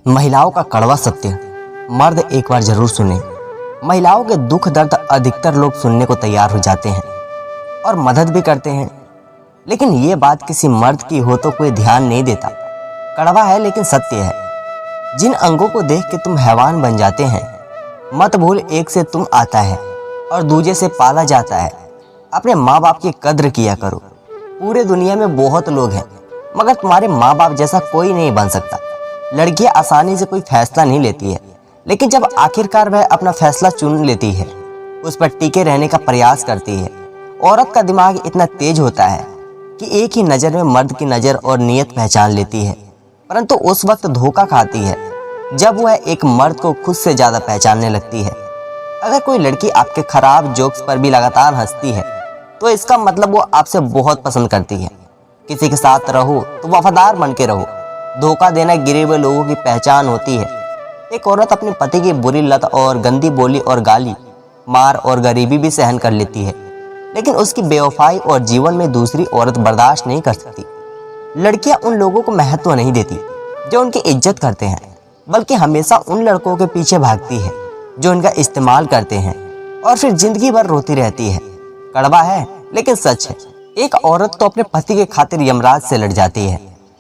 महिलाओं का कड़वा सत्य मर्द एक बार जरूर सुने। महिलाओं के दुख दर्द अधिकतर लोग सुनने को तैयार हो जाते हैं और मदद भी करते हैं, लेकिन ये बात किसी मर्द की हो तो कोई ध्यान नहीं देता। कड़वा है लेकिन सत्य है। जिन अंगों को देख के तुम हैवान बन जाते हैं, मत भूल एक से तुम आता है और दूजे से पाला जाता है। अपने माँ बाप की कद्र किया करो। पूरे दुनिया में बहुत लोग हैं, मगर तुम्हारे माँ बाप जैसा कोई नहीं बन सकता। लड़कियां आसानी से कोई फैसला नहीं लेती है, लेकिन जब आखिरकार वह अपना फैसला चुन लेती है, उस पर टिके रहने का प्रयास करती है। औरत का दिमाग इतना तेज होता है कि एक ही नज़र में मर्द की नज़र और नीयत पहचान लेती है, परंतु उस वक्त धोखा खाती है जब वह एक मर्द को खुद से ज़्यादा पहचानने लगती है। अगर कोई लड़की आपके खराब जोक्स पर भी लगातार हंसती है, तो इसका मतलब वो आपसे बहुत पसंद करती है। किसी के साथ रहो तो वफादार बन के रहो। धोखा देना गिरे हुए लोगों की पहचान होती है। एक औरत अपने पति की बुरी लत और गंदी बोली और गाली, मार और गरीबी भी सहन कर लेती है, लेकिन उसकी बेवफाई और जीवन में दूसरी औरत बर्दाश्त नहीं कर सकती। लड़कियां उन लोगों को महत्व नहीं देती जो उनकी इज्जत करते हैं, बल्कि हमेशा उन लड़कों के पीछे भागती है जो उनका इस्तेमाल करते हैं और फिर जिंदगी भर रोती रहती है। कड़वा है लेकिन सच है। एक औरत तो अपने पति के खातिर यमराज से लड़ जाती है,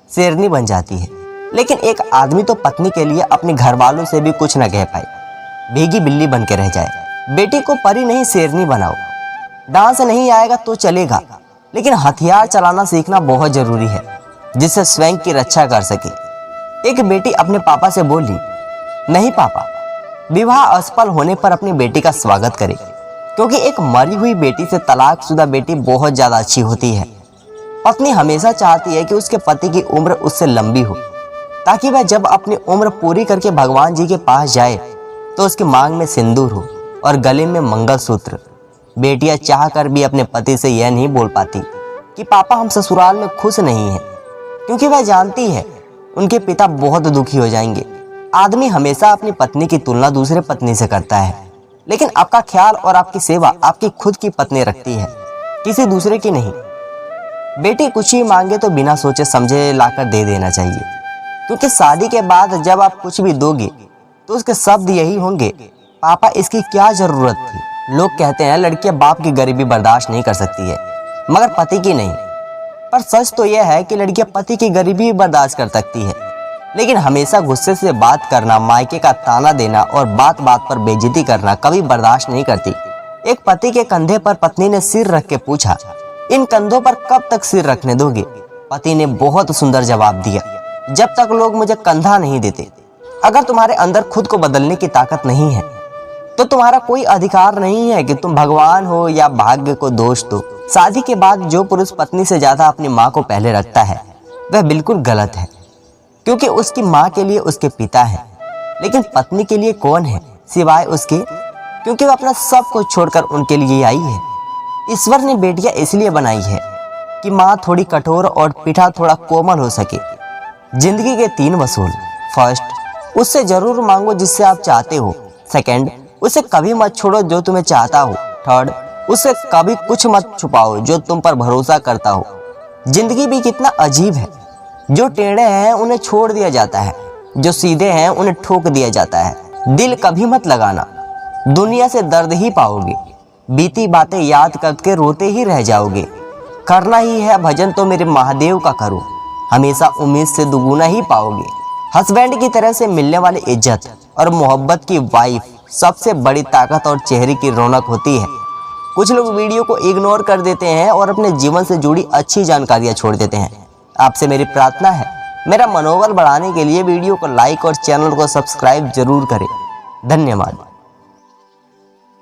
शेरनी बन जाती है, लेकिन एक आदमी तो पत्नी के लिए अपने घर वालों से भी कुछ न कह पाए, भीगी बिल्ली बन के रह जाए। बेटी को परी नहीं शेरनी बनाओ। डांस नहीं आएगा तो चलेगा, लेकिन हथियार चलाना सीखना बहुत जरूरी है, जिससे स्वयं की रक्षा कर सके। एक बेटी अपने पापा से बोली, नहीं पापा, विवाह असफल होने पर अपनी बेटी का स्वागत करे, क्योंकि एक मरी हुई बेटी से तलाकशुदा बेटी बहुत ज़्यादा अच्छी होती है। पत्नी हमेशा चाहती है कि उसके पति की उम्र उससे लंबी हो, ताकि वह जब अपनी उम्र पूरी करके भगवान जी के पास जाए तो उसकी मांग में सिंदूर हो और गले में मंगलसूत्र। बेटियां चाह कर भी अपने पति से यह नहीं बोल पाती कि पापा हम ससुराल में खुश नहीं हैं, क्योंकि वह जानती है उनके पिता बहुत दुखी हो जाएंगे। आदमी हमेशा अपनी पत्नी की तुलना दूसरे पत्नी से करता है, लेकिन आपका ख्याल और आपकी सेवा आपकी खुद की पत्नी रखती है, किसी दूसरे की नहीं। बेटी कुछ ही मांगे तो बिना सोचे समझे लाकर दे देना चाहिए, क्योंकि शादी के बाद जब आप कुछ भी दोगे तो उसके शब्द यही होंगे, पापा इसकी क्या जरूरत थी। लोग कहते हैं लड़कियां बाप की गरीबी बर्दाश्त नहीं कर सकती है, मगर पति की नहीं। पर सच तो यह है कि लड़कियां पति की गरीबी बर्दाश्त कर सकती है, लेकिन हमेशा गुस्से से बात करना, मायके का ताना देना और बात बात पर बेइज्जती करना कभी बर्दाश्त नहीं करती। एक पति के कंधे पर पत्नी ने सिर रख के पूछा, इन कंधों पर कब तक सिर रखने दोगे? पति ने बहुत सुंदर जवाब दिया, जब तक लोग मुझे कंधा नहीं देते। अगर तुम्हारे अंदर खुद को बदलने की ताकत नहीं है, तो तुम्हारा कोई अधिकार नहीं है कि तुम भगवान हो या भाग्य को दोष दो। शादी के बाद जो पुरुष पत्नी से ज्यादा अपनी माँ को पहले रखता है, वह बिल्कुल गलत है, क्योंकि उसकी माँ के लिए उसके पिता है, लेकिन पत्नी के लिए कौन है सिवाय उसके, क्योंकि वह अपना सब कुछ छोड़कर उनके लिए आई है। ईश्वर ने बेटियां इसलिए बनाई है कि माँ थोड़ी कठोर और पिता थोड़ा कोमल हो सके। जिंदगी के 3 वसूल। फर्स्ट, उससे जरूर मांगो जिससे आप चाहते हो। सेकंड, उसे कभी मत छोड़ो जो तुम्हें चाहता हो। थर्ड, उससे कभी कुछ मत छुपाओ जो तुम पर भरोसा करता हो। जिंदगी भी कितना अजीब है। जो टेढ़े हैं उन्हें छोड़ दिया जाता है, जो सीधे हैं उन्हें ठोक दिया जाता है। दिल कभी मत लगाना, दुनिया से दर्द ही पाओगे। बीती बातें याद करके रोते ही रह जाओगे। करना ही है भजन तो मेरे महादेव का करो, हमेशा उम्मीद से दुगुना ही पाओगे। हस्बैंड की तरह से मिलने वाली इज्जत और मोहब्बत की वाइफ सबसे बड़ी ताकत और चेहरे की रौनक होती है। कुछ लोग वीडियो को इग्नोर कर देते हैं और अपने जीवन से जुड़ी अच्छी जानकारियां छोड़ देते हैं। आपसे मेरी प्रार्थना है, मेरा मनोबल बढ़ाने के लिए वीडियो को लाइक और चैनल को सब्सक्राइब जरूर करें। धन्यवाद।